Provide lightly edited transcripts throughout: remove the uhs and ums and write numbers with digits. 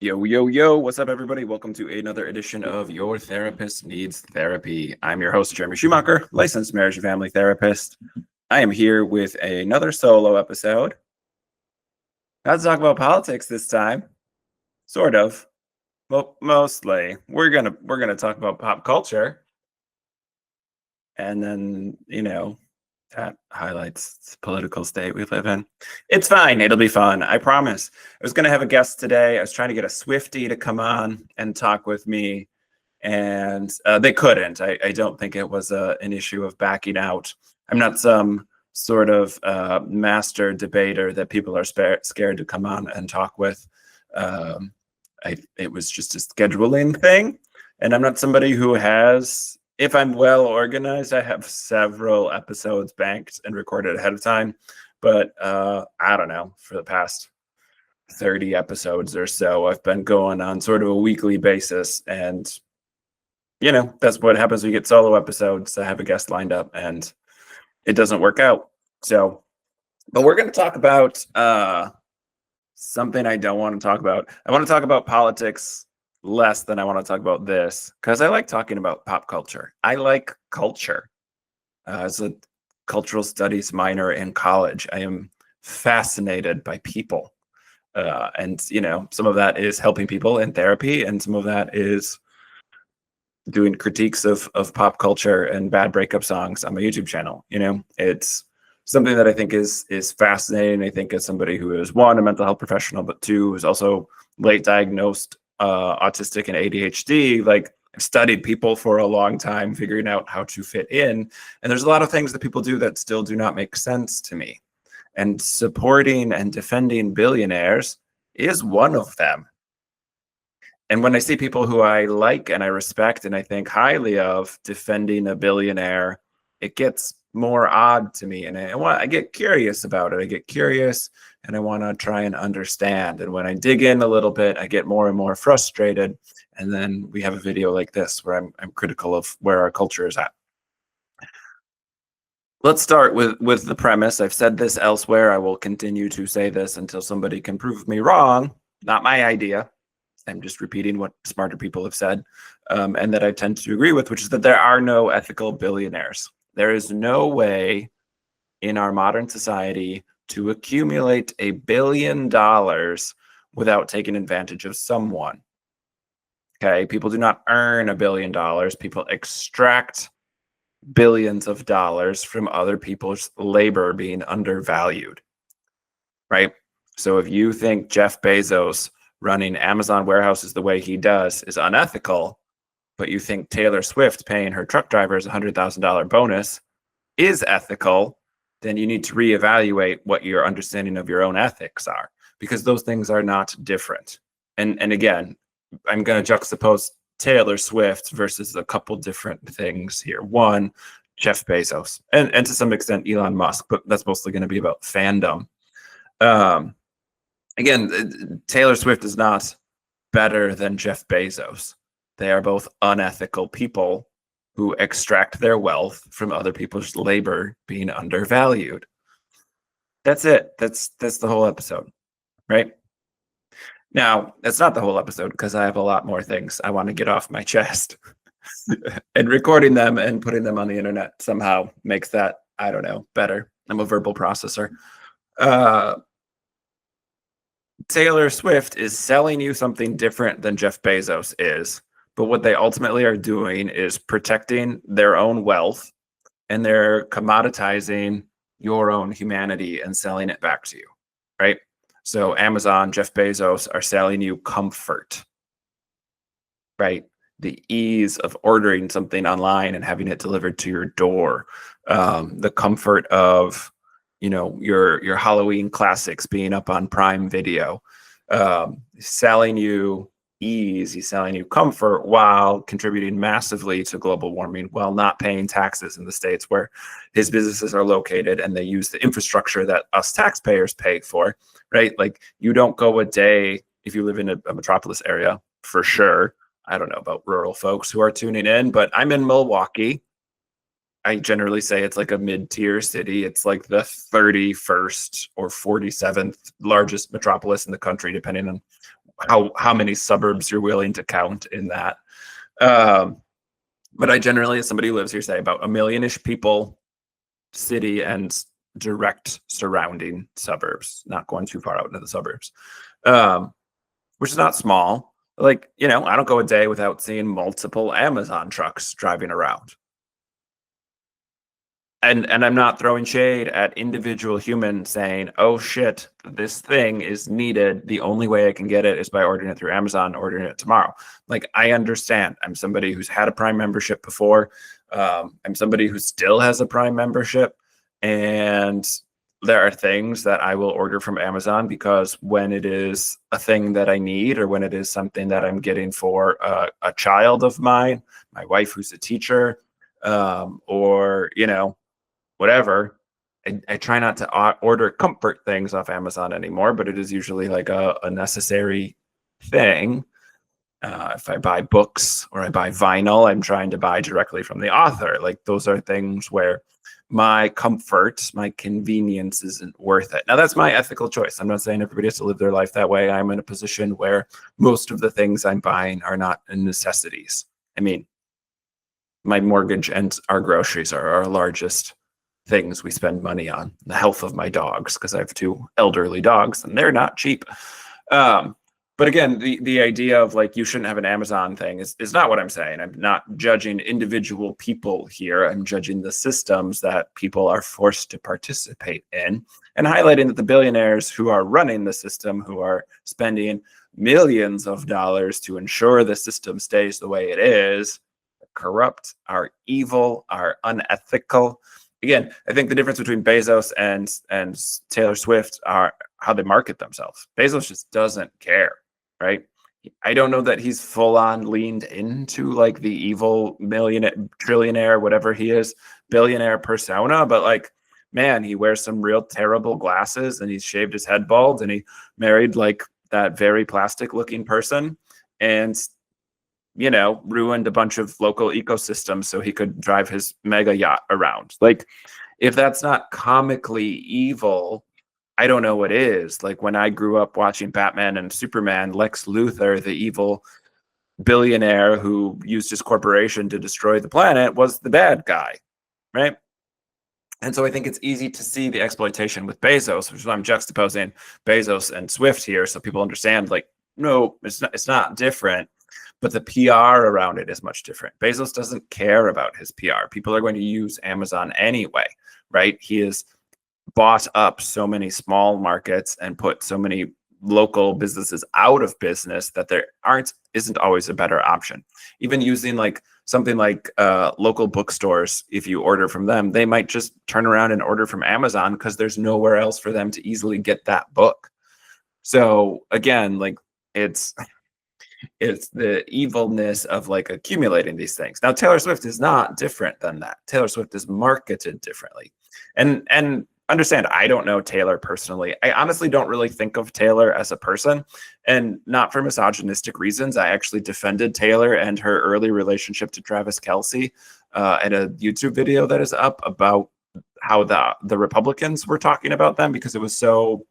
Yo, yo, yo, what's up, everybody? Welcome to another edition of Your Therapist Needs Therapy. I'm your host, Jeremy Schumacher, licensed marriage and family therapist. I am here with another solo episode. Not to talk about politics this time, sort of. Well, mostly. We're gonna talk about pop culture, and then that highlights the political state we live in. It's fine. It'll be fun. I promise. I was going to have a guest today. I was trying to get a Swiftie to come on and talk with me, and they couldn't. I don't think it was an issue of backing out. I'm not some sort of master debater that people are scared to come on and talk with. It was just a scheduling thing, and I'm not somebody who has. If I'm well organized, I have several episodes banked and recorded ahead of time. But I don't know, for the past 30 episodes or so, I've been going on sort of a weekly basis. And, that's what happens when you get solo episodes. I have a guest lined up and it doesn't work out. So, but we're going to talk about something I don't want to talk about. I want to talk about politics less than I want to talk about this because I like talking about pop culture. I like culture. As a cultural studies minor in college, I am fascinated by people. And, some of that is helping people in therapy, and some of that is doing critiques of pop culture and bad breakup songs on my YouTube channel. It's something that I think is fascinating. I think as somebody who is, one, a mental health professional, but two, is also late diagnosed autistic and ADHD, like I've studied people for a long time, figuring out how to fit in. And there's a lot of things that people do that still do not make sense to me. And supporting and defending billionaires is one of them. And when I see people who I like and I respect and I think highly of defending a billionaire, it gets more odd to me. And I get curious about it. I get curious and I want to try and understand. And when I dig in a little bit, I get more and more frustrated. And then we have a video like this where I'm critical of where our culture is at. Let's start with the premise. I've said this elsewhere. I will continue to say this until somebody can prove me wrong. Not my idea. I'm just repeating what smarter people have said, and that I tend to agree with, which is that there are no ethical billionaires. There is no way in our modern society to accumulate $1 billion without taking advantage of someone. Okay, people do not earn $1 billion. People extract billions of dollars from other people's labor being undervalued, right? So if you think Jeff Bezos running Amazon warehouses the way he does is unethical, but you think Taylor Swift paying her truck drivers $100,000 bonus is ethical, then you need to reevaluate what your understanding of your own ethics are, because those things are not different. And again, I'm going to juxtapose Taylor Swift versus a couple different things here. One, Jeff Bezos, and to some extent Elon Musk, but that's mostly going to be about fandom. Again, Taylor Swift is not better than Jeff Bezos. They are both unethical people who extract their wealth from other people's labor being undervalued. That's it. That's the whole episode, right? Now, that's not the whole episode because I have a lot more things I want to get off my chest. And recording them and putting them on the internet somehow makes that, I don't know, better. I'm a verbal processor. Taylor Swift is selling you something different than Jeff Bezos is, but what they ultimately are doing is protecting their own wealth, and they're commoditizing your own humanity and selling it back to you, right? So Amazon, Jeff Bezos are selling you comfort, right? The ease of ordering something online and having it delivered to your door, the comfort of your Halloween classics being up on Prime Video, selling you ease, he's selling you comfort while contributing massively to global warming, while not paying taxes in the states where his businesses are located, and they use the infrastructure that us taxpayers pay for, right? Like, you don't go a day, if you live in a metropolis area, for sure. I don't know about rural folks who are tuning in, but I'm in Milwaukee. I generally say it's like a mid-tier city. It's like the 31st or 47th largest metropolis in the country, depending on how many suburbs you're willing to count in that. But I generally, as somebody who lives here, say about 1 million-ish people, city and direct surrounding suburbs, not going too far out into the suburbs, which is not small. Like, I don't go a day without seeing multiple Amazon trucks driving around. And I'm not throwing shade at individual humans saying, oh shit, this thing is needed. The only way I can get it is by ordering it through Amazon, ordering it tomorrow. Like, I understand. I'm somebody who's had a Prime membership before. I'm somebody who still has a Prime membership. And there are things that I will order from Amazon because when it is a thing that I need, or when it is something that I'm getting for a child of mine, my wife who's a teacher, or, whatever, I try not to order comfort things off Amazon anymore, but it is usually like a necessary thing. If I buy books or I buy vinyl, I'm trying to buy directly from the author. Like, those are things where my comfort, my convenience isn't worth it. Now, that's my ethical choice. I'm not saying everybody has to live their life that way. I'm in a position where most of the things I'm buying are not necessities. I mean, my mortgage and our groceries are our largest things we spend money on. The health of my dogs, because I have 2 elderly dogs and they're not cheap. But again, the idea of like you shouldn't have an Amazon thing is not what I'm saying. I'm not judging individual people here. I'm judging the systems that people are forced to participate in, and highlighting that the billionaires who are running the system, who are spending millions of dollars to ensure the system stays the way it is, are corrupt, are evil, are unethical. Again, I think the difference between Bezos and Taylor Swift are how they market themselves. Bezos just doesn't care, right? I don't know that he's full on leaned into like the evil millionaire, trillionaire, whatever he is, billionaire persona, but like, man, he wears some real terrible glasses and he's shaved his head bald and he married like that very plastic looking person and ruined a bunch of local ecosystems so he could drive his mega yacht around. Like, if that's not comically evil, I don't know what is. Like, when I grew up watching Batman and Superman, Lex Luthor, the evil billionaire who used his corporation to destroy the planet, was the bad guy, right? And so I think it's easy to see the exploitation with Bezos, which is why I'm juxtaposing Bezos and Swift here, so people understand, like, no, it's not different. But the PR around it is much different. Bezos doesn't care about his PR. People are going to use Amazon anyway, right? He has bought up so many small markets and put so many local businesses out of business that there isn't always a better option. Even using like something like local bookstores, if you order from them, they might just turn around and order from Amazon because there's nowhere else for them to easily get that book. So again, like it's the evilness of like accumulating these things. Now, Taylor Swift is not different than that. Taylor Swift is marketed differently. And understand, I don't know Taylor personally. I honestly don't really think of Taylor as a person, and not for misogynistic reasons. I actually defended Taylor and her early relationship to Travis Kelce in a YouTube video that is up about how the Republicans were talking about them because it was so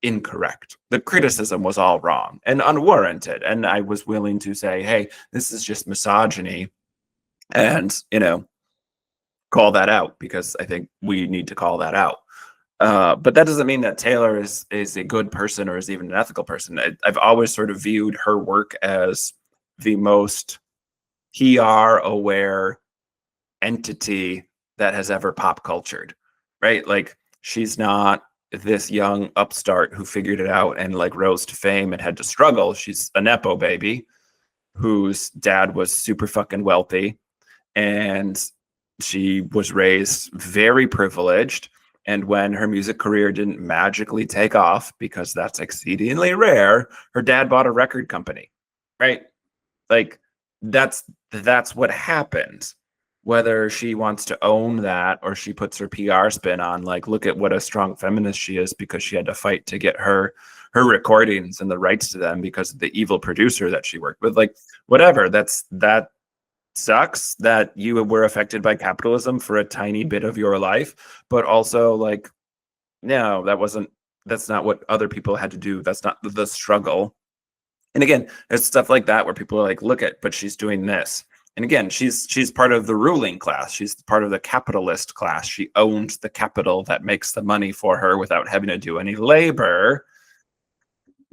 incorrect. The criticism was all wrong and unwarranted. And I was willing to say, hey, this is just misogyny and, call that out because I think we need to call that out. But that doesn't mean that Taylor is a good person or is even an ethical person. I've always sort of viewed her work as the most PR aware entity that has ever pop cultured, right? Like, she's not this young upstart who figured it out and like rose to fame and had to struggle. She's a Nepo baby whose dad was super fucking wealthy and she was raised very privileged. And when her music career didn't magically take off, because that's exceedingly rare, her dad bought a record company, right? Like, that's what happened. Whether she wants to own that or she puts her PR spin on, like, look at what a strong feminist she is because she had to fight to get her recordings and the rights to them because of the evil producer that she worked with. Like, whatever. That sucks that you were affected by capitalism for a tiny bit of your life, but also like, no, that's not what other people had to do. That's not the struggle. And again, there's stuff like that where people are like, look at, but she's doing this. And again, she's part of the ruling class. She's part of the capitalist class. She owns the capital that makes the money for her without having to do any labor.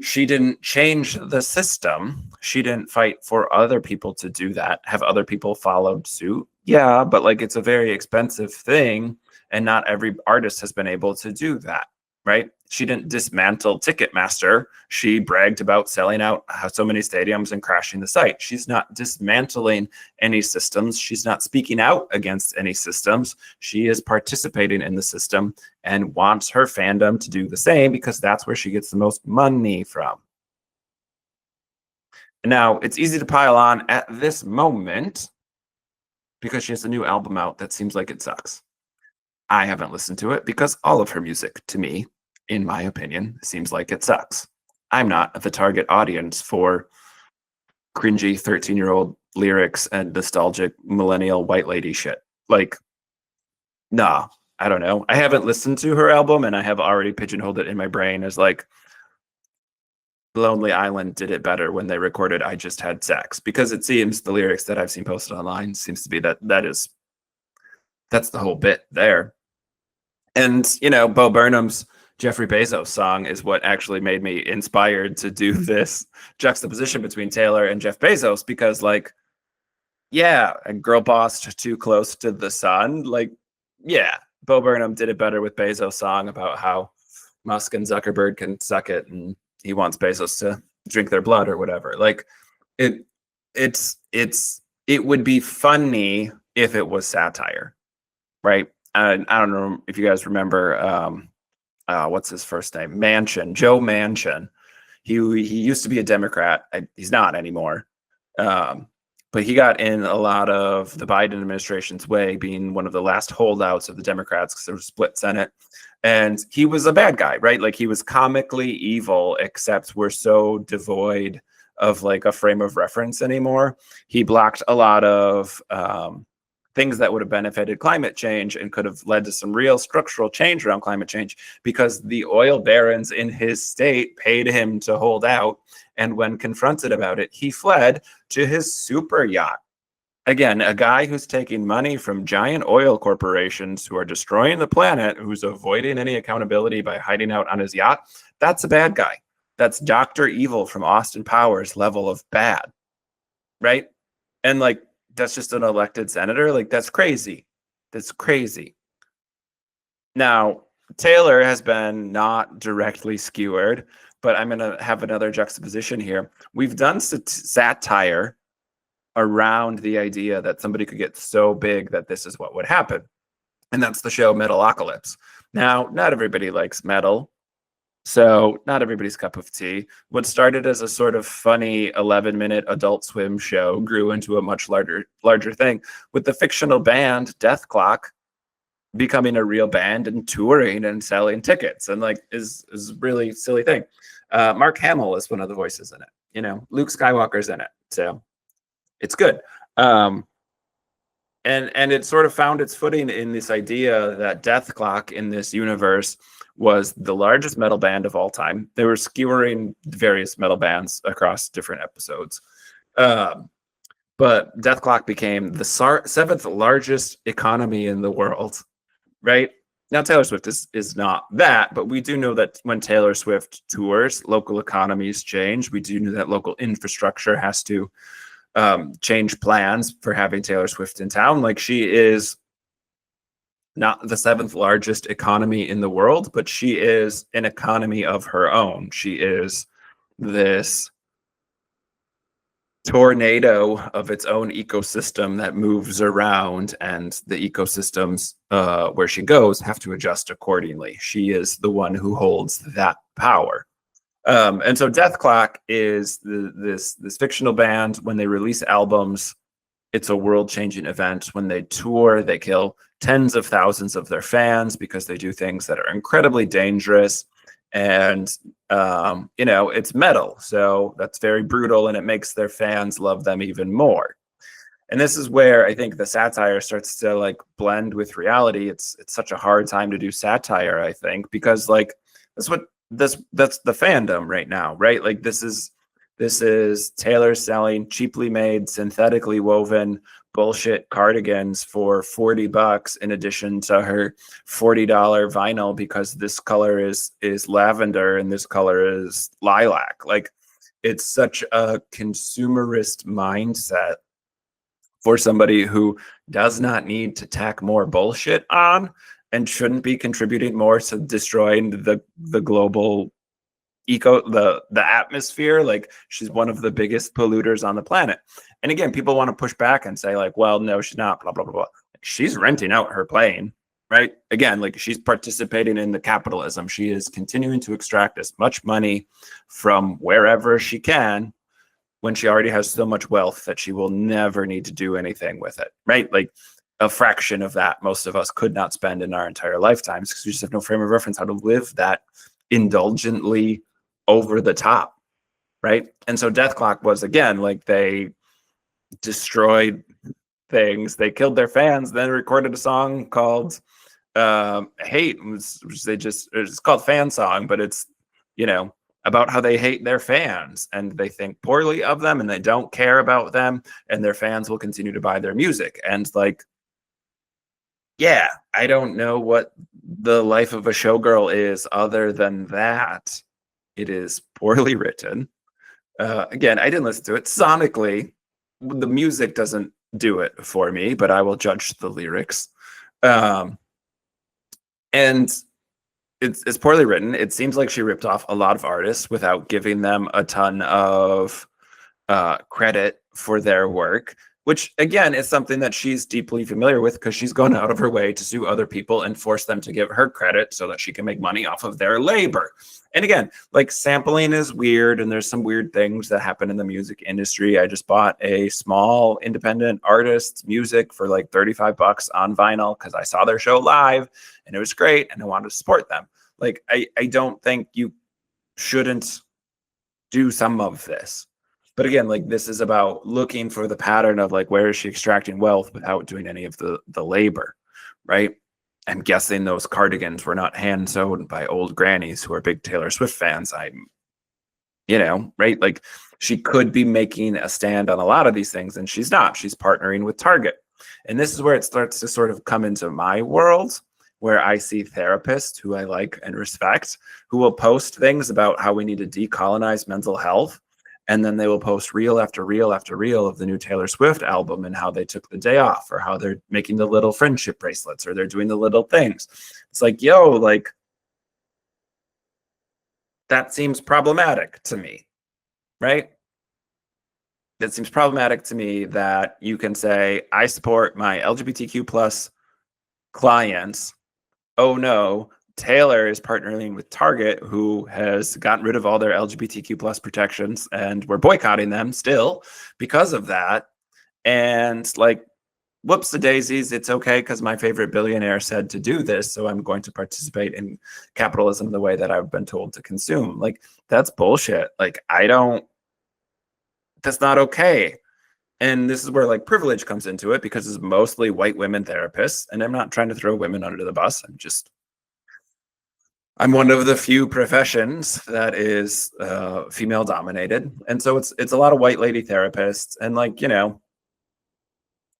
She didn't change the system. She didn't fight for other people to do that. Have other people followed suit? Yeah, but like it's a very expensive thing, and not every artist has been able to do that, right? She didn't dismantle Ticketmaster. She bragged about selling out so many stadiums and crashing the site. She's not dismantling any systems. She's not speaking out against any systems. She is participating in the system and wants her fandom to do the same because that's where she gets the most money from. Now, it's easy to pile on at this moment because she has a new album out that seems like it sucks. I haven't listened to it because all of her music, to me, in my opinion, seems like it sucks. I'm not the target audience for cringy 13-year-old lyrics and nostalgic millennial white lady shit. Like, nah, I don't know. I haven't listened to her album, and I have already pigeonholed it in my brain as like, Lonely Island did it better when they recorded I Just Had Sex, because it seems the lyrics that I've seen posted online seems to be that's the whole bit there. And, you know, Bo Burnham's Jeffrey Bezos song is what actually made me inspired to do this juxtaposition between Taylor and Jeff Bezos, because like, yeah, a girl bossed too close to the sun. Like, yeah, Bo Burnham did it better with Bezos' song about how Musk and Zuckerberg can suck it and he wants Bezos to drink their blood or whatever. Like it would be funny if it was satire, right? And I don't know if you guys remember what's his first name? Joe Manchin. He used to be a Democrat. He's not anymore. But he got in a lot of the Biden administration's way, being one of the last holdouts of the Democrats because there was a split Senate. And he was a bad guy, right? Like he was comically evil, except we're so devoid of like a frame of reference anymore. He blocked a lot of things that would have benefited climate change and could have led to some real structural change around climate change, because the oil barons in his state paid him to hold out. And when confronted about it, he fled to his super yacht. Again, a guy who's taking money from giant oil corporations who are destroying the planet, who's avoiding any accountability by hiding out on his yacht. That's a bad guy. That's Dr. Evil from Austin Powers level of bad, right? And like, that's just an elected senator. Like, that's crazy. That's crazy. Now, Taylor has been not directly skewered, but I'm going to have another juxtaposition here. We've done satire around the idea that somebody could get so big that this is what would happen. And that's the show Metalocalypse. Now, not everybody likes metal, so not everybody's cup of tea. What started as a sort of funny 11-minute Adult Swim show grew into a much larger thing, with the fictional band Dethklok becoming a real band and touring and selling tickets, and like is a really silly thing. Mark Hamill is one of the voices in it. You know, Luke Skywalker's in it, so it's good. And it sort of found its footing in this idea that Dethklok in this universe was the largest metal band of all time. They were skewering various metal bands across different episodes. But Dethklok became the seventh largest economy in the world, right? Now, Taylor Swift is not that, but we do know that when Taylor Swift tours, local economies change. We do know that local infrastructure has to change plans for having Taylor Swift in town. Like, she is not the seventh largest economy in the world, but she is an economy of her own. She is this tornado of its own ecosystem that moves around, and the ecosystems where she goes have to adjust accordingly. She is the one who holds that power. And so Dethklok is this fictional band. When they release albums, it's a world-changing event. When they tour, they kill tens of thousands of their fans because they do things that are incredibly dangerous. And, you know, it's metal. So that's very brutal, and it makes their fans love them even more. And this is where I think the satire starts to like blend with reality. It's such a hard time to do satire, I think, because like that's the fandom right now, right? Like this is This is Taylor selling cheaply made, synthetically woven bullshit cardigans for $40 in addition to her $40 vinyl because this color is lavender and this color is lilac. Like, it's such a consumerist mindset for somebody who does not need to tack more bullshit on and shouldn't be contributing more to destroying the global the atmosphere. Like, she's one of the biggest polluters on the planet. And again, people want to push back and say like, well, no, she's not, blah blah blah blah. She's renting out her plane, right? Again, like, she's participating in the capitalism. She is continuing to extract as much money from wherever she can when she already has so much wealth that she will never need to do anything with it, right? Like, a fraction of that most of us could not spend in our entire lifetimes because we just have no frame of reference how to live that indulgently over the top, right? And so Dethklok was, again, like, they destroyed things, they killed their fans, then recorded a song called Hate, which it's called Fan Song, but it's, you know, about how they hate their fans and they think poorly of them and they don't care about them and their fans will continue to buy their music. And like, yeah, I don't know what the life of a showgirl is other than that it is poorly written. Again, I didn't listen to it. Sonically, the music doesn't do it for me, but I will judge the lyrics. And it's poorly written. It seems like she ripped off a lot of artists without giving them a ton of credit for their work, which again is something that she's deeply familiar with because she's gone out of her way to sue other people and force them to give her credit so that she can make money off of their labor. And again, like, sampling is weird and there's some weird things that happen in the music industry. I just bought a small independent artist's music for like $35 on vinyl because I saw their show live and it was great and I wanted to support them. Like, I don't think you shouldn't do some of this. But again, like, this is about looking for the pattern of like, where is she extracting wealth without doing any of the labor, right? I'm guessing those cardigans were not hand sewn by old grannies who are big Taylor Swift fans. Right? Like, she could be making a stand on a lot of these things and she's not. She's partnering with Target. And this is where it starts to sort of come into my world, where I see therapists who I like and respect, who will post things about how we need to decolonize mental health. And then they will post reel after reel after reel of the new Taylor Swift album and how they took the day off, or how they're making the little friendship bracelets, or they're doing the little things. It's like, yo, like, that seems problematic to me, right? It seems problematic to me that you can say, I support my LGBTQ plus clients. Oh no, Taylor is partnering with Target, who has gotten rid of all their LGBTQ plus protections, and we're boycotting them still because of that. And like, whoops the daisies, it's okay because my favorite billionaire said to do this, so I'm going to participate in capitalism the way that I've been told to consume. Like, that's bullshit. Like, that's not okay. And this is where like privilege comes into it, because it's mostly white women therapists, and I'm not trying to throw women under the bus. I'm one of the few professions that is female dominated. And so it's a lot of white lady therapists. And like,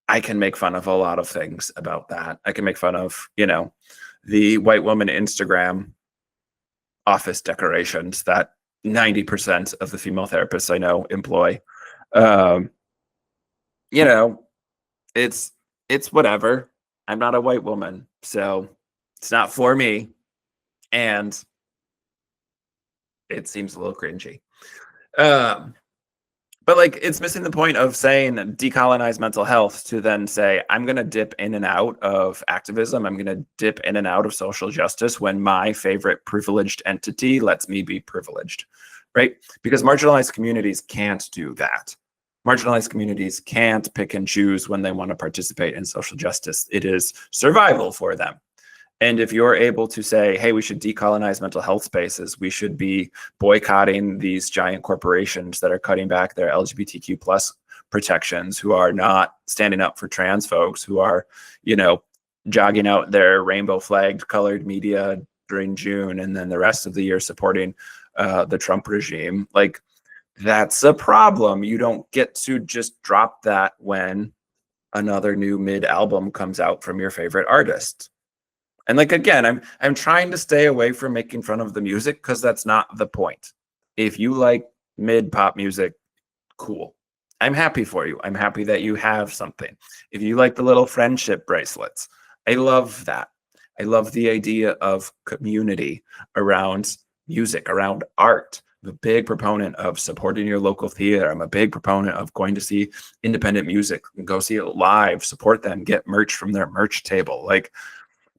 I can make fun of a lot of things about that. I can make fun of, the white woman Instagram office decorations that 90% of the female therapists I know employ. It's whatever. I'm not a white woman, so it's not for me. And it seems a little cringy. But like, it's missing the point of saying decolonize mental health to then say, I'm going to dip in and out of activism. I'm going to dip in and out of social justice when my favorite privileged entity lets me be privileged, right? Because marginalized communities can't do that. Marginalized communities can't pick and choose when they want to participate in social justice. It is survival for them. And if you're able to say, hey, we should decolonize mental health spaces, we should be boycotting these giant corporations that are cutting back their LGBTQ plus protections, who are not standing up for trans folks, who are, jogging out their rainbow flagged colored media during June, and then the rest of the year supporting the Trump regime. Like, That's a problem. You don't get to just drop that when another new mid album comes out from your favorite artist. And like again, I'm trying to stay away from making fun of the music because that's not the point. If you like mid pop music, cool. I'm happy for you. I'm happy that you have something. If you like the little friendship bracelets, I love that. I love the idea of community around music, around art. I'm a big proponent of supporting your local theater. I'm a big proponent of going to see independent music and go see it live, support them, get merch from their merch table. Like,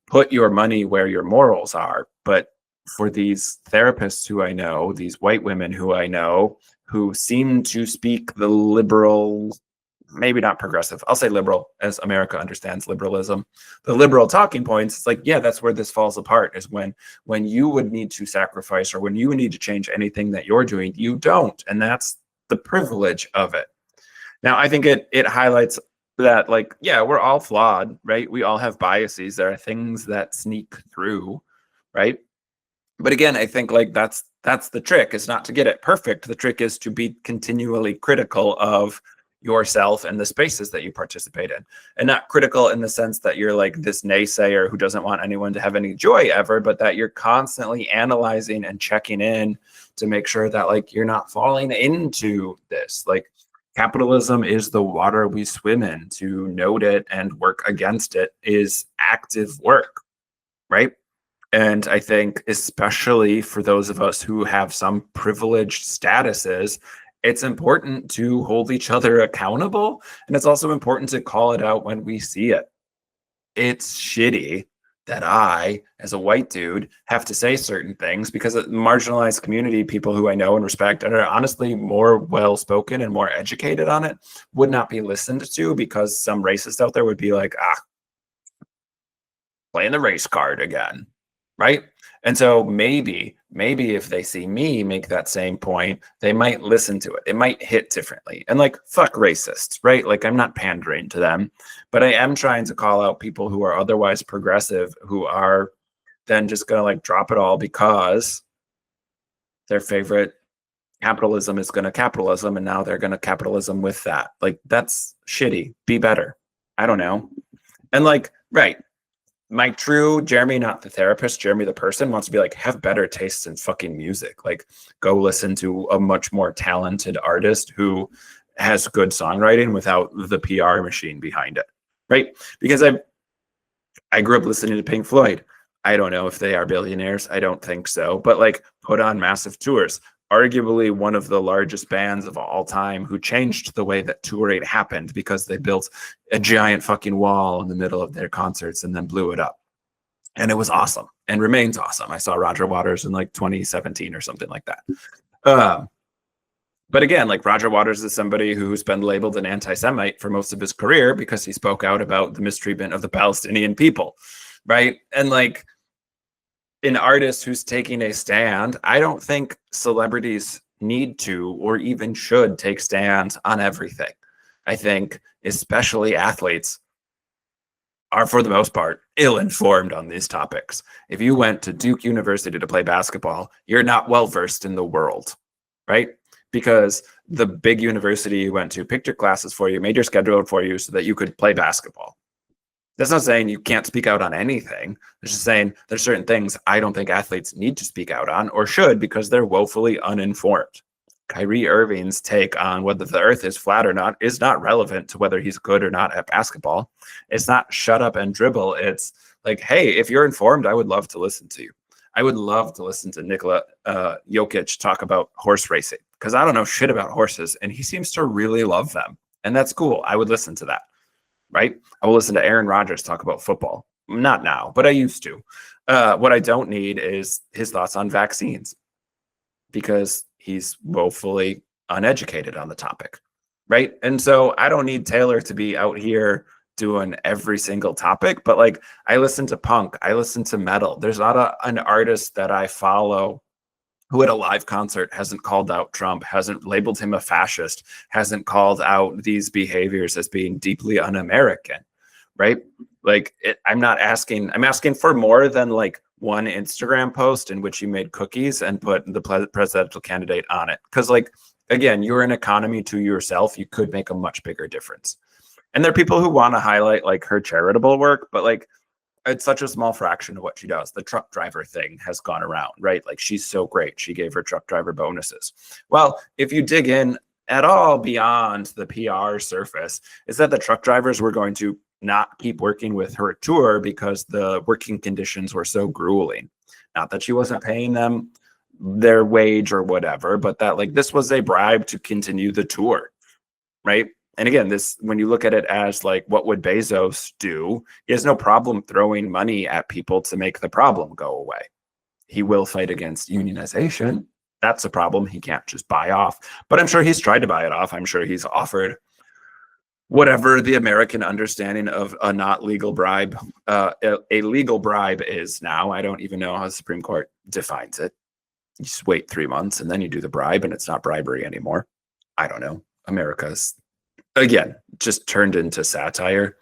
put your money where your morals are. But for these therapists who I know, these white women who I know, who seem to speak the liberal, maybe not progressive, I'll say liberal, as America understands liberalism, the liberal talking points, it's like, yeah, that's where this falls apart, is when you would need to sacrifice or when you would need to change anything that you're doing, you don't. And that's the privilege of it. Now, I think it highlights that, like, yeah, we're all flawed, right? We all have biases. There are things that sneak through, right? But again, I think like that's the trick, is not to get it perfect. The trick is to be continually critical of yourself and the spaces that you participate in, and not critical in the sense that you're like this naysayer who doesn't want anyone to have any joy ever, but that you're constantly analyzing and checking in to make sure that like you're not falling into this. Like, capitalism is the water we swim in. To note it and work against it is active work, right? And I think especially for those of us who have some privileged statuses, it's important to hold each other accountable. And it's also important to call it out when we see it. It's shitty that I, as a white dude, have to say certain things because marginalized community, people who I know and respect and are honestly more well-spoken and more educated on it, would not be listened to because some racist out there would be like, playing the race card again, right? And so maybe if they see me make that same point, they might listen to it. It might hit differently. And like, fuck racists, right? Like, I'm not pandering to them, but I am trying to call out people who are otherwise progressive, who are then just going to like drop it all because their favorite capitalism is going to capitalism. And now they're going to capitalism with that. Like, that's shitty. Be better. I don't know. And like, right. My true Jeremy, not the therapist, Jeremy the person, wants to be like, have better tastes in fucking music. Like, go listen to a much more talented artist who has good songwriting without the PR machine behind it, right? Because I grew up listening to Pink Floyd. I don't know if they are billionaires. I don't think so. But like, put on massive tours. Arguably one of the largest bands of all time, who changed the way that touring happened because they built a giant fucking wall in the middle of their concerts and then blew it up. And it was awesome and remains awesome. I saw Roger Waters in like 2017 or something like that. But again, like, Roger Waters is somebody who's been labeled an anti-Semite for most of his career because he spoke out about the mistreatment of the Palestinian people, right? And like, an artist who's taking a stand, I don't think celebrities need to or even should take stands on everything. I think especially athletes are, for the most part, ill-informed on these topics. If you went to Duke University to play basketball, you're not well-versed in the world, right? Because the big university you went to picked your classes for you, made your schedule for you so that you could play basketball. That's not saying you can't speak out on anything. It's just saying there's certain things I don't think athletes need to speak out on or should because they're woefully uninformed. Kyrie Irving's take on whether the earth is flat or not is not relevant to whether he's good or not at basketball. It's not shut up and dribble. It's like, hey, if you're informed, I would love to listen to you. I would love to listen to Nikola Jokic talk about horse racing because I don't know shit about horses and he seems to really love them. And that's cool. I would listen to that. Right? I will listen to Aaron Rodgers talk about football. Not now, but I used to. What I don't need is his thoughts on vaccines because he's woefully uneducated on the topic, right? And so I don't need Taylor to be out here doing every single topic, but like, I listen to punk, I listen to metal. There's not an artist that I follow who at a live concert hasn't called out Trump, hasn't labeled him a fascist, hasn't called out these behaviors as being deeply un-American, right? Like, I'm asking for more than like one Instagram post in which you made cookies and put the presidential candidate on it. Because like, again, you're an economy to yourself. You could make a much bigger difference. And there are people who want to highlight like her charitable work, but like it's such a small fraction of what she does. The truck driver thing has gone around, right? Like she's so great. She gave her truck driver bonuses. Well, if you dig in at all beyond the PR surface, is that the truck drivers were going to not keep working with her tour because the working conditions were so grueling. Not that she wasn't paying them their wage or whatever, but that like this was a bribe to continue the tour, right? And again, this, when you look at it as like, what would Bezos do? He has no problem throwing money at people to make the problem go away. He will fight against unionization. That's a problem he can't just buy off. But I'm sure he's tried to buy it off. I'm sure he's offered whatever the American understanding of a not legal bribe, a legal bribe is now. I don't even know how the Supreme Court defines it. You just wait 3 months and then you do the bribe and it's not bribery anymore. I don't know. America's, again, just turned into satire.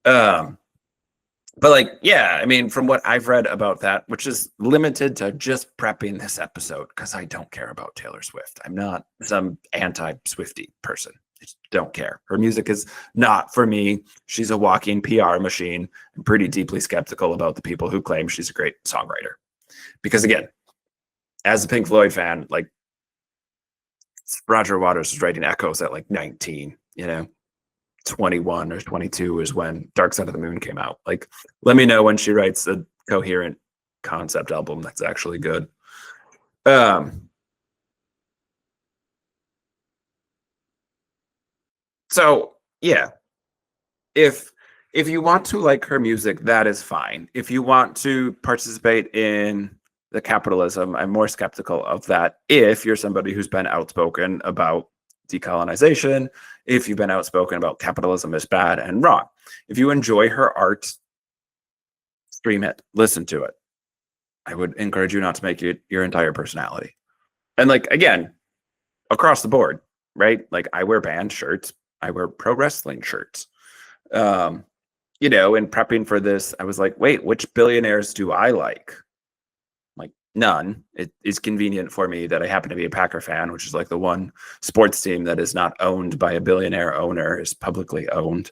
But like, yeah, I mean, from what I've read about that, which is limited to just prepping this episode, because I don't care about Taylor Swift. I'm not some anti-Swiftie person. I just don't care. Her music is not for me. She's a walking PR machine. I'm pretty deeply skeptical about the people who claim she's a great songwriter. Because again, as a Pink Floyd fan, like Roger Waters was writing Echoes at like 19, 21 or 22 is when Dark Side of the Moon came out. Like, let me know when she writes a coherent concept album that's actually good. So yeah, if you want to like her music, that is fine. If you want to participate in the capitalism, I'm more skeptical of that. If you're somebody who's been outspoken about decolonization, if you've been outspoken about capitalism is bad and wrong. If you enjoy her art, stream it, listen to it. I would encourage you not to make it your entire personality. And like, again, across the board, right? Like I wear band shirts, I wear pro wrestling shirts. In prepping for this, I was like, wait, which billionaires do I like? Like none. It is convenient for me that I happen to be a Packer fan, which is like the one sports team that is not owned by a billionaire owner, is publicly owned.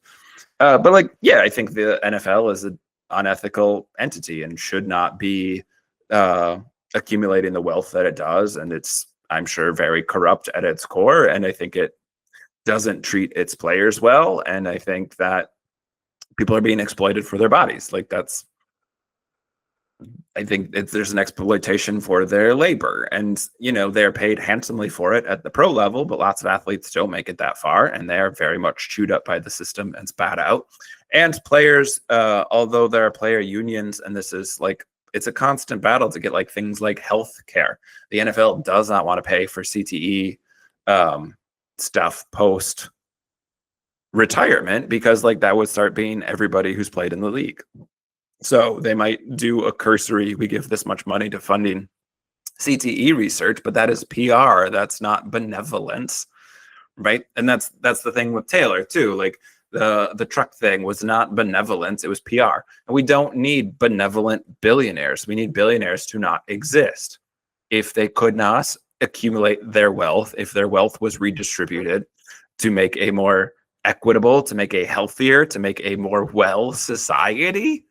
But like, yeah, I think the NFL is an unethical entity and should not be accumulating the wealth that it does. And it's, I'm sure, very corrupt at its core. And I think it doesn't treat its players well. And I think that people are being exploited for their bodies. Like that's, I think there's an exploitation for their labor, and they're paid handsomely for it at the pro level, but lots of athletes don't make it that far, and they are very much chewed up by the system and spat out. And players, although there are player unions, and this is like, it's a constant battle to get like things like health care. The NFL does not want to pay for CTE stuff post retirement, because like that would start being everybody who's played in the league. So they might do a cursory, we give this much money to funding CTE research, but that is PR. That's not benevolence, right? And that's the thing with Taylor too. Like the truck thing was not benevolence, it was PR. And we don't need benevolent billionaires. We need billionaires to not exist. If they could not accumulate their wealth, if their wealth was redistributed to make a more equitable, to make a healthier, to make a more well society,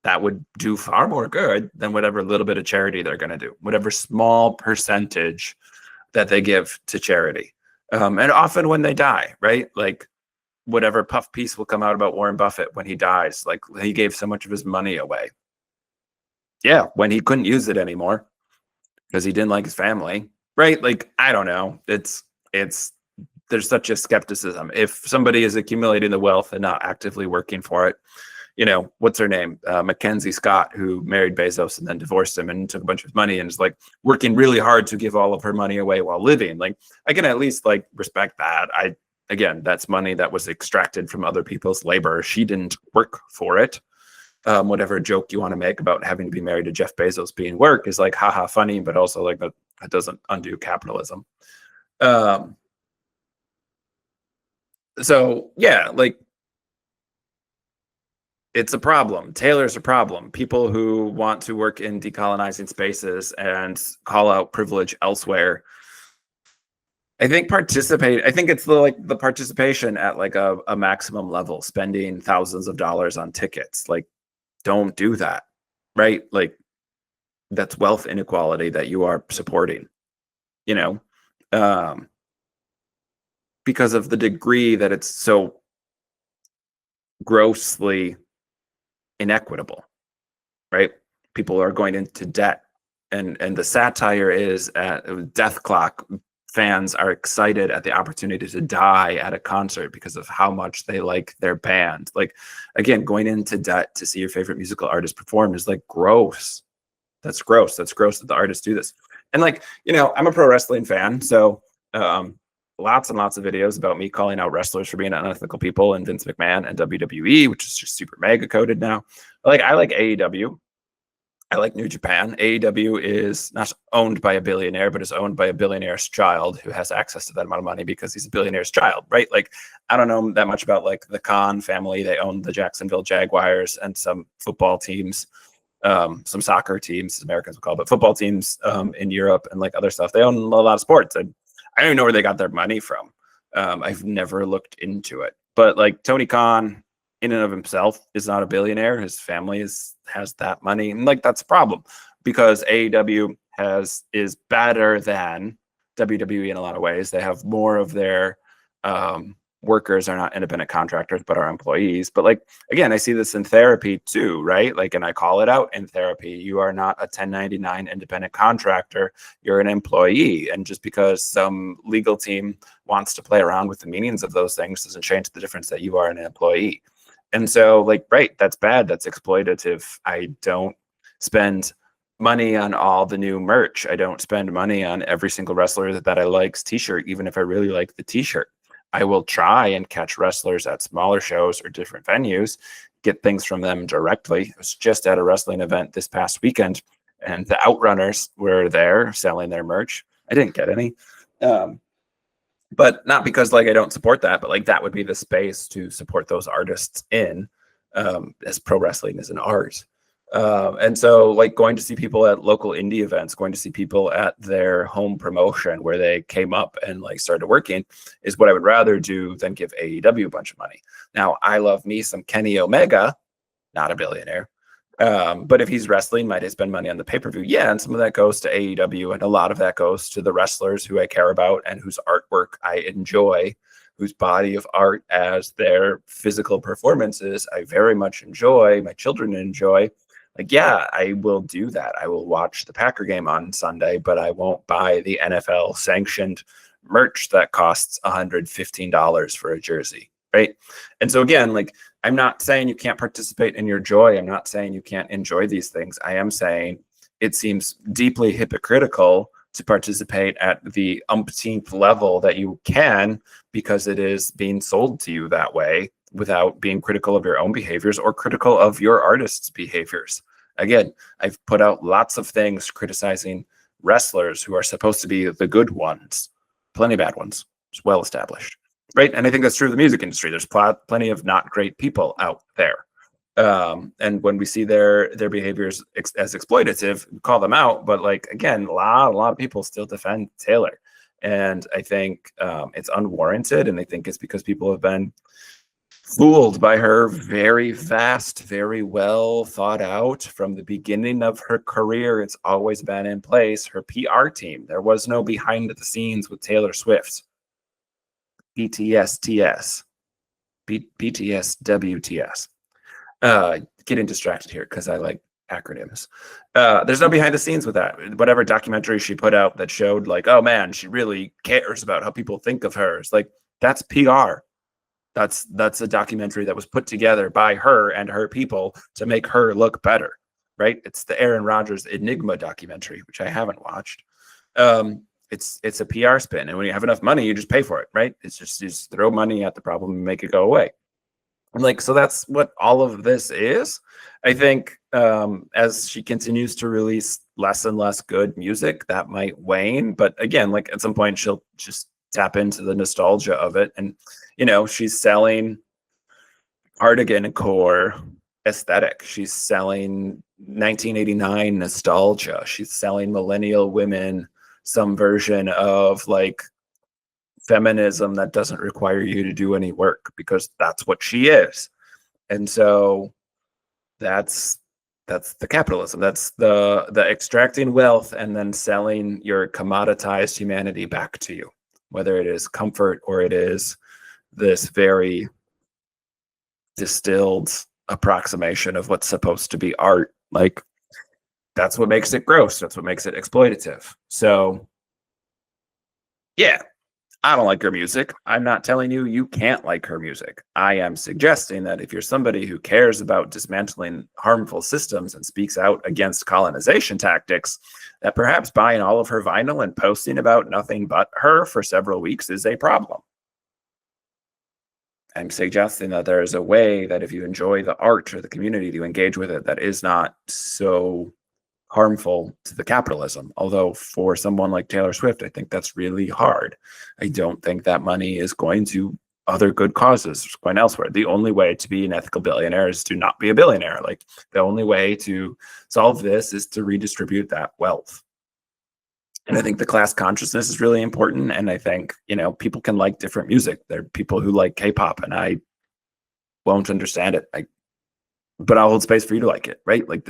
that would do far more good than whatever little bit of charity they're going to do, whatever small percentage that they give to charity. And often when they die, right? Like whatever puff piece will come out about Warren Buffett when he dies, like he gave so much of his money away. Yeah, when he couldn't use it anymore because he didn't like his family, right? Like, I don't know. There's such a skepticism. If somebody is accumulating the wealth and not actively working for it, what's her name? Mackenzie Scott, who married Bezos and then divorced him and took a bunch of money and is like working really hard to give all of her money away while living. Like, I can at least like respect that. Again, that's money that was extracted from other people's labor. She didn't work for it. Whatever joke you want to make about having to be married to Jeff Bezos being work is like, haha, funny, but also like that doesn't undo capitalism. So yeah, like, it's a problem. Taylor's a problem. People who want to work in decolonizing spaces and call out privilege elsewhere I think it's the participation at like a maximum level, spending thousands of dollars on tickets. Like, don't do that, right? Like, that's wealth inequality that you are supporting, you know, um, because of the degree that it's so grossly inequitable, right? People are going into debt, and the satire is at Dethklok. Fans are excited at the opportunity to die at a concert because of how much they like their band. Like, again, going into debt to see your favorite musical artist perform is like gross. That's gross. That's gross that the artists do this. And like, I'm a pro wrestling fan, so lots and lots of videos about me calling out wrestlers for being unethical people, and Vince McMahon and WWE, which is just super mega coded now. Like, I like AEW. I like New Japan. AEW is not owned by a billionaire, but is owned by a billionaire's child who has access to that amount of money because he's a billionaire's child, right? Like, I don't know that much about like the Khan family. They own the Jacksonville Jaguars and some football teams, some soccer teams, as Americans would call it, but football teams in Europe and like other stuff. They own a lot of sports. And I don't even know where they got their money from. I've never looked into it. But like Tony Khan, in and of himself, is not a billionaire. His family has that money, and like that's a problem because AEW is better than WWE in a lot of ways. They have more of their workers are not independent contractors but are employees. But like, again, I see this in therapy too, right? Like, and I call it out in therapy. You are not a 1099 independent contractor, you're an employee. And just because some legal team wants to play around with the meanings of those things doesn't change the difference that you are an employee. And so, like, right, that's bad, that's exploitative. I don't spend money on all the new merch. I don't spend money on every single wrestler that I like's t-shirt, even if I really like the t-shirt. I will try and catch wrestlers at smaller shows or different venues, get things from them directly. I was just at a wrestling event this past weekend, and the Outrunners were there selling their merch. I didn't get any. But not because like I don't support that, but like that would be the space to support those artists in, as pro wrestling is an art. And so like going to see people at local indie events, going to see people at their home promotion where they came up and like started working is what I would rather do than give AEW a bunch of money. Now, I love me some Kenny Omega, not a billionaire. But if he's wrestling, might I spend money on the pay-per-view? Yeah, and some of that goes to AEW, and a lot of that goes to the wrestlers who I care about and whose artwork I enjoy, whose body of art as their physical performances I very much enjoy, my children enjoy. Like, yeah, I will do that. I will watch the Packer game on Sunday, but I won't buy the NFL sanctioned merch that costs $115 for a jersey, right? And so again, like, I'm not saying you can't participate in your joy. I'm not saying you can't enjoy these things. I am saying it seems deeply hypocritical to participate at the umpteenth level that you can because it is being sold to you that way without being critical of your own behaviors or critical of your artist's behaviors. Again, I've put out lots of things criticizing wrestlers who are supposed to be the good ones. Plenty of bad ones. It's well established. Right. And I think that's true of the music industry. There's plenty of not great people out there. And when we see their behaviors as exploitative, we call them out. But like, again, a lot of people still defend Taylor. And I think it's unwarranted. And I think it's because people have been fooled by her very fast, very well thought out from the beginning of her career. It's always been in place. Her PR team. There was no behind the scenes with Taylor Swift. BTS, WTS. Getting distracted here because I like acronyms. There's no behind the scenes with that. Whatever documentary she put out that showed like, oh man, she really cares about how people think of her. It's like, that's PR. That's a documentary that was put together by her and her people to make her look better, right? It's the Aaron Rodgers Enigma documentary, which I haven't watched. It's a PR spin, and when you have enough money, you just pay for it, right? It's just you just throw money at the problem and make it go away. And like, so that's what all of this is. I think as she continues to release less and less good music, that might wane. But again, like at some point, she'll just tap into the nostalgia of it, and she's selling cardigan core aesthetic. She's selling 1989 nostalgia. She's selling millennial women some version of like feminism that doesn't require you to do any work, because that's what she is. And so that's the capitalism. That's the extracting wealth and then selling your commoditized humanity back to you, whether it is comfort or it is this very distilled approximation of what's supposed to be art. Like, that's what makes it gross. That's what makes it exploitative. So yeah, I don't like her music. I'm not telling you you can't like her music. I am suggesting that if you're somebody who cares about dismantling harmful systems and speaks out against colonization tactics, that perhaps buying all of her vinyl and posting about nothing but her for several weeks is a problem. I'm suggesting that there is a way that if you enjoy the art or the community, to engage with it that is not so harmful to the capitalism. Although for someone like Taylor Swift, I think that's really hard. I don't think that money is going to other good causes. It's going elsewhere. The only way to be an ethical billionaire is to not be a billionaire. Like, the only way to solve this is to redistribute that wealth. And I think the class consciousness is really important. And I think, people can like different music. There are people who like K-pop and I won't understand it. But I'll hold space for you to like it, right? Like,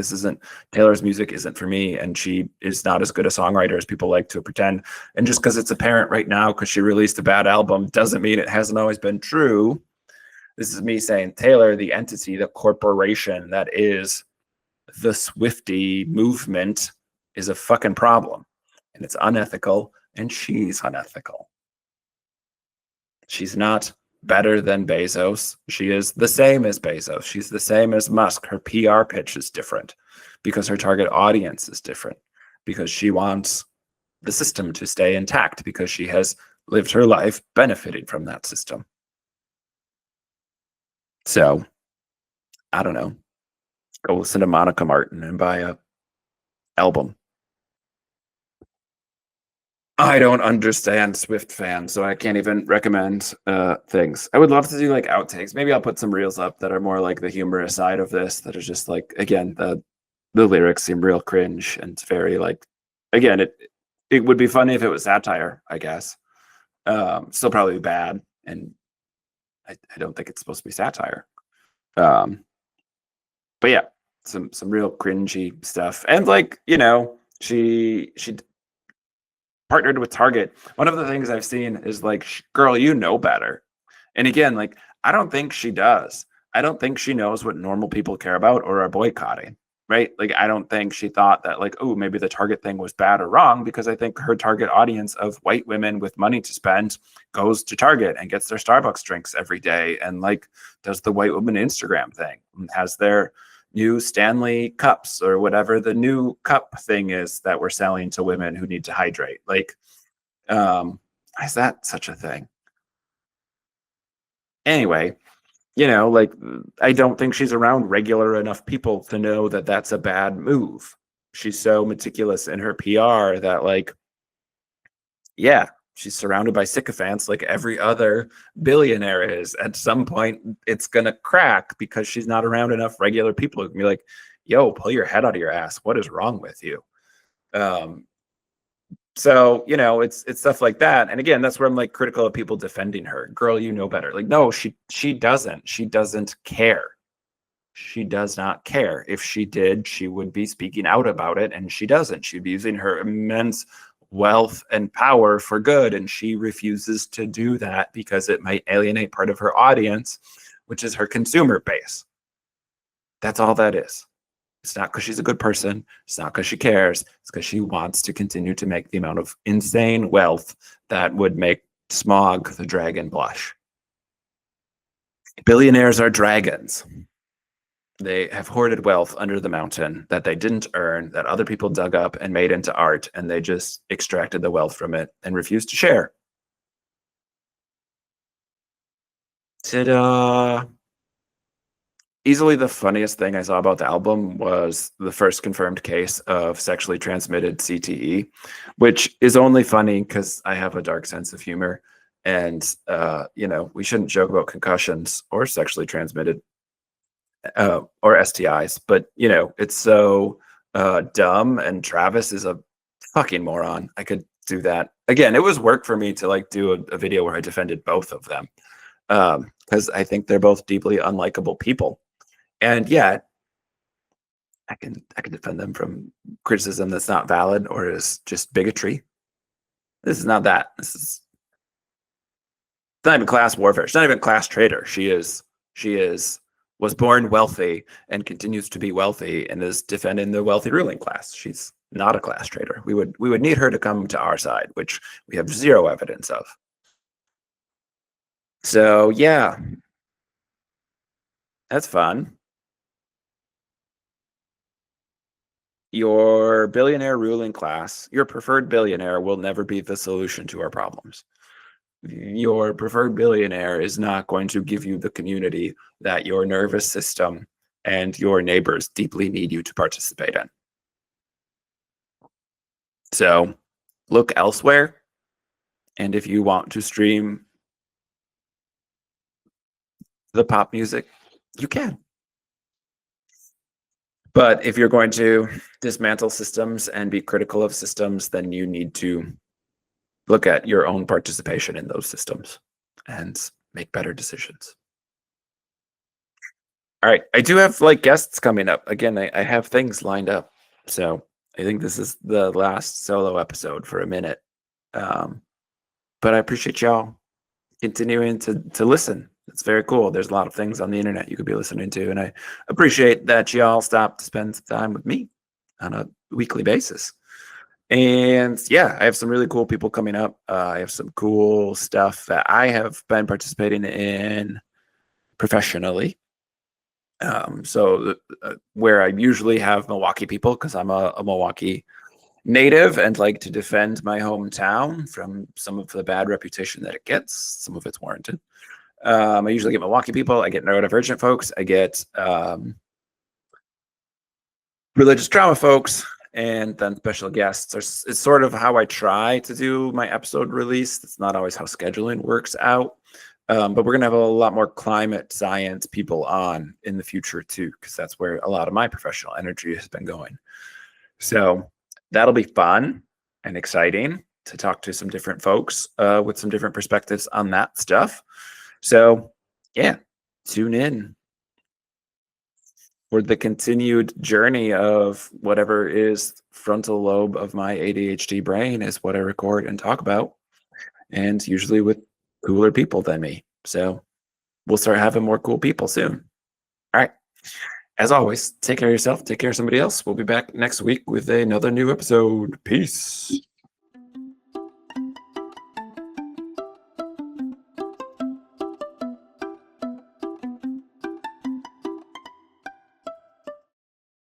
Taylor's music isn't for me, and she is not as good a songwriter as people like to pretend. And just because it's apparent right now because she released a bad album doesn't mean it hasn't always been true. This is me saying Taylor, the entity, the corporation that is the Swiftie movement, is a fucking problem. And it's unethical, and she's unethical. She's not better than Bezos. She is the same as Bezos. She's the same as Musk. Her PR pitch is different because her target audience is different, because she wants the system to stay intact, because she has lived her life benefiting from that system. So, I don't know. Go listen to Monica Martin and buy a album. I don't understand Swift fans, so I can't even recommend things. I would love to do like outtakes. Maybe I'll put some reels up that are more like the humorous side of this, that are just like, again, the lyrics seem real cringe, and it's very like, again, it would be funny if it was satire, I guess. Still probably bad, and I don't think it's supposed to be satire. But yeah, some real cringy stuff. And like, she partnered with Target. One of the things I've seen is like, girl, you know better. And again, like, I don't think she does. I don't think she knows what normal people care about or are boycotting, right? Like, I don't think she thought that like, oh, maybe the Target thing was bad or wrong, because I think her target audience of white women with money to spend goes to Target and gets their Starbucks drinks every day, and like does the white woman Instagram thing, and has their new Stanley cups or whatever the new cup thing is that we're selling to women who need to hydrate. Like, is that such a thing? Anyway, like, I don't think she's around regular enough people to know that that's a bad move. She's so meticulous in her PR that, like, yeah, she's surrounded by sycophants like every other billionaire is. At some point, it's going to crack because she's not around enough regular people who can be like, yo, pull your head out of your ass. What is wrong with you? So, it's stuff like that. And again, that's where I'm like critical of people defending her. Girl, you know better. Like, no, she doesn't. She doesn't care. She does not care. If she did, she would be speaking out about it, and she doesn't. She'd be using her immense wealth and power for good, and she refuses to do that because it might alienate part of her audience, which is her consumer base. That's all that is. It's not because she's a good person. It's not because she cares. It's because she wants to continue to make the amount of insane wealth that would make Smog the dragon blush. Billionaires are dragons. They have hoarded wealth under the mountain that they didn't earn, that other people dug up and made into art, and they just extracted the wealth from it and refused to share. Ta-da! Easily the funniest thing I saw about the album was the first confirmed case of sexually transmitted CTE, which is only funny because I have a dark sense of humor. And, we shouldn't joke about concussions or sexually transmitted or STIs, but it's so dumb, and Travis is a fucking moron. I could do that again, it was work for me to like do a video where I defended both of them, because I think they're both deeply unlikable people. And yeah, I can defend them from criticism that's not valid or is just bigotry. This is not that. This is not even class warfare. She's not even class traitor. She is was born wealthy and continues to be wealthy and is defending the wealthy ruling class. She's not a class traitor. We would need her to come to our side, which we have zero evidence of. So yeah, that's fun. Your billionaire ruling class, your preferred billionaire will never be the solution to our problems. Your preferred billionaire is not going to give you the community that your nervous system and your neighbors deeply need you to participate in. So look elsewhere. And if you want to stream the pop music, you can. But if you're going to dismantle systems and be critical of systems, then you need to look at your own participation in those systems and make better decisions. All right. I do have like guests coming up. Again, I have things lined up. So I think this is the last solo episode for a minute. But I appreciate y'all continuing to listen. It's very cool. There's a lot of things on the internet you could be listening to. And I appreciate that y'all stop to spend time with me on a weekly basis. And yeah, I have some really cool people coming up. I have some cool stuff that I have been participating in professionally. So where I usually have Milwaukee people, because I'm a Milwaukee native and like to defend my hometown from some of the bad reputation that it gets. Some of it's warranted. I usually get Milwaukee people. I get neurodivergent folks. I get religious trauma folks, and then special guests. It's sort of how I try to do my episode release. It's not always how scheduling works out. But we're going to have a lot more climate science people on in the future too, because that's where a lot of my professional energy has been going. So that'll be fun and exciting to talk to some different folks with some different perspectives on that stuff. So yeah, tune in for the continued journey of whatever is frontal lobe of my ADHD brain is what I record and talk about, and usually with cooler people than me. So we'll start having more cool people soon. All right. As always, take care of yourself, take care of somebody else. We'll be back next week with another new episode. Peace.